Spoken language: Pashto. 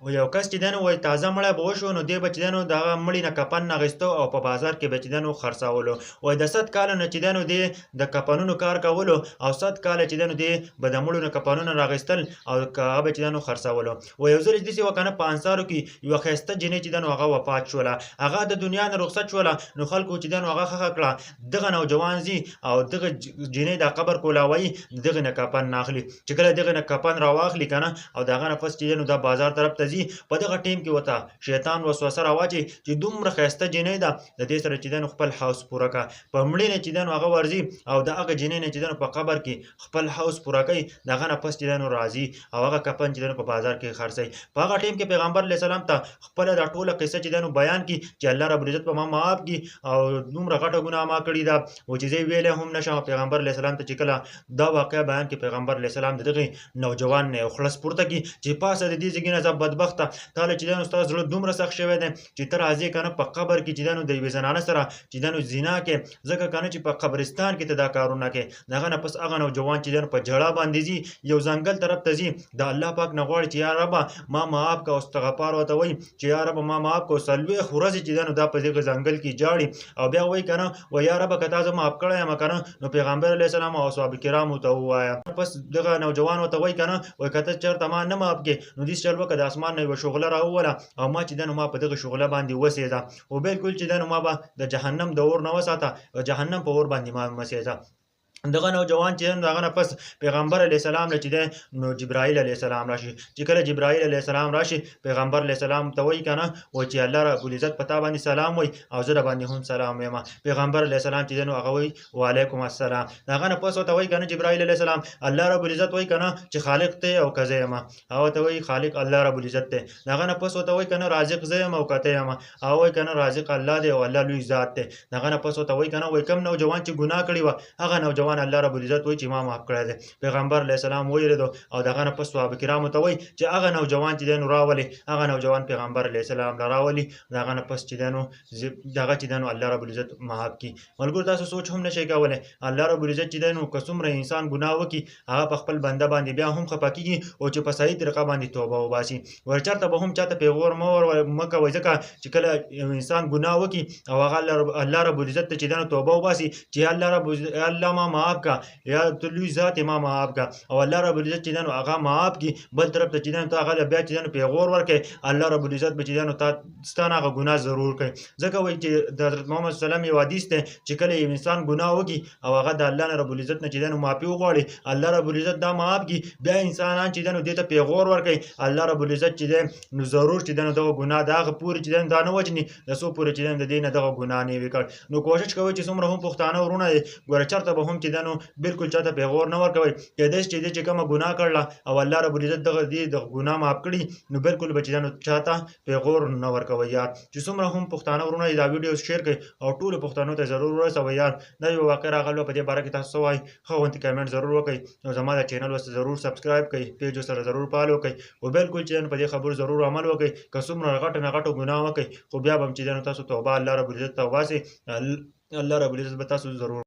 و یو کس چې دی نو وایي تازه مړی به وشو نو دی به چې دی نو د هغه مړي نه کفن اخیسته او په بازار کې به چې دی نو خرڅولو. وایي د 100 کاله نه چې دی نو دی د کفنونو کار کولو او 100 کاله چې دی نو دی به د مړو نه کفنونه راغیستل او هغه به چې دی نو خرڅولو. وایي یو ځل داسې وکړه په انصارو کې یوه ښایسته جینۍ چې دی نو هغه وفات شوله، هغه د دنیا نه رخصت شوله. نو خلکو چې دی نو هغه ښخه کړه، دغه نوجوان ځي او دغه جینۍ دا قبر کولاوایي، د دغې نه کفن نه اخلي. چې کله دغې نه کفن راواخلي که نه او د هغه نه پس چې دی نو دا بازار طرف ته ځي، په دغه ټیم کې ورته شیطان وسوسه راواچوي چې دومره ښایسته جینۍ ده، د دې سره چې دی نو خپل حوض پوره کړه. په مړي نه چې دی نو هغه ورځي او د هغه جینۍ نه چې دی نو په قبر کې خپل حوض پوره کوي، د هغه نه پس چې دی نو راځي او هغه کفن چې دی نو په بازار کې خرڅوي. په هغه ټیم کې پیغمبر علیه السلام ته خپله دا ټوله قصه چې دی نو بیان کړي چې الله رب العزت به ما معاف کړي او دومره غټه ګناه ما کړې ده و چې زه یې ویلی هم نشم. پیغمبر علیه السلام ته چې کله دا واقعه بیان کړي، پیغمبر علیه السلام د دغې نوجوان نه یو خلص پورته کړي چې پاسه د دې ځایږي نه ځه بدبخته، تا له چې دی نو ستا زړه دومره سخت شوی دی چې ته راځې که نه په قبر کې چې دی نو د یوې زنانه سره چې دی نو زنا کې، ځکه که نه چې په قبرستان کې ته دا کارونه کوې. د هغه نه پس هغه نوجوان چې دی نو په ژړا باندې ځي، یو ځنګل طرف ته ځي، د الله پاک نه غواړي چې یا ربه ما معاف کړه او استغفار ورته وایي چې یا ربه ما معاف کړه. 40 ورځې چې دی نو دا په دغه ځنګل کې جاړي او بیا وایي که نه وایي یا ربه که تا زه معاف کړی یم که نه نو پیغمبر علیه السلام او صحابه کرامو ته ووایه. پس دغه نوجوان ورته وایي که نه وایي که ته چېرته ما نه معاف کړې نو داسې چل وکړه د اسمان نه یوه شغله راووله او ما چې دی نو ما په دغه شغله باندې وسېځه او بالکل چې دی نو ما به د جهنم د اور نه وساته، جهنم په اور باندې ما مه سېځه. دغه نوجوان چې د هغه نه پس پیغمبر علیه السلام له چې دی نو جبرائیل علیه السلام راشي. چې کله جبرائیل علیه السلام راشي، پیغمبر علیه السلام ته وایي که نه وایي چې الله رب العزت په تا باندې سلام وایي او زه د باندې هم سلام وایم. پیغمبر علیه السلام چې دی نو هغه وایي وعلیکم السلام. د هغه نه پس ورته وایي که نه جبرائیل علیه السلام الله رب العزت وایي که نه چې خالق ته او که زه یم، هغه ته وایي خالق الله رب العزت دی. د هغه نه پس ورته وایي که نه رازق زه یم او که ته یم، هغه وایي که نه رازق الله دی او الله لوی ذات دی. د هغه نه پس ورته وایي که نه وایي کوم نوجوان چې ګناه کړې وه هغه نوجوان الله رب العزت چې ما معاف کړی دی. پیغمبر علیه السلام ویرېدو او د هغه نه پس صحابه کرامو ته وایي چې هغه نوجوان چې دی نو راولي، هغه نوجوان پیغمبر علیه السلام له راولي، د هغه نه پس چې دی نو دغه چې دی نو الله رب العزت معاف کړي. ملګرو تاسو سوچ هم نشئ کولی، الله رب العزت چې دی نو که څومره انسان ګناه وکړي هغه په خپل بنده باندې بیا هم خفه کېږي او چې په صحیح طریقه باندې توبه وباسي. ورچېرته به هم چاته پیغور مه کوئ، ځکه چې کله یو انسان ګناه وکړي او هغه الله رب العزت ته چې دی نو توبه وباسي چې الله ما معاف کړه یا ته لوی ذات ما معاف کړه او الله رب العزت چې دی نو هغه معاف کړي، بل طرف ته چې دی نو ته هغه بیا چې دی نو پیغور ورکړې، الله رب العزت به چې دی نو ستا نه هغه ګناه ضرور کوي. ځکه وایي چې د حضرت محمد صلی الله علیه وسلم یو حدیث دی چې کله یو انسان ګناه وکړي او هغه د الله نه رب العزت نه چې دی نو معافي وغواړي، الله رب العزت دا معاف کړي، بیا انسانان چې دی نو دې ته پیغور ورکوي، الله رب العزت چې دی نو ضرور چې دی نو دغه ګناه د هغه پورې چې دی نو دا نه وجني د څو پورې چې دی نو د دې نه دغه ګناه نه وي کړی. نو کوشش کوئ چې څومره هم پښتانه ورونه یې ګوره چېرته به هم چې دی نو بالکل چاته پیغور نه ورکوئ. کېدای شي چې دې چې کومه ګناه کړله او الله رب العزت دغه ګناه معاف کړي نو بالکل به چې دی نو چاته پیغور نه ورکوئ یار. چې څومره هم پښتانه ورونه یې دا ویډیو شیر کړئ او ټولو پښتنو ته ضرور ورسوئ یار. دا یو واقعه راغلې وه، په دې باره کې تاسو څه وایئ ښه غوندې کمنټ ضرور وکړئ او زما د چینل ورسره ضرور سبسکرایب کړئ، پیج ورسره ضرور فالو کړئ او بالکل چې دی نو په دې خبرو ضرور عمل وکړئ. که څومره غټه نه غټو ګناه وکړئ خو بیا به هم چې دی نو تاسو توبه الله رب العزت ته وباسئ، الله رب العزت به تاسو ضرور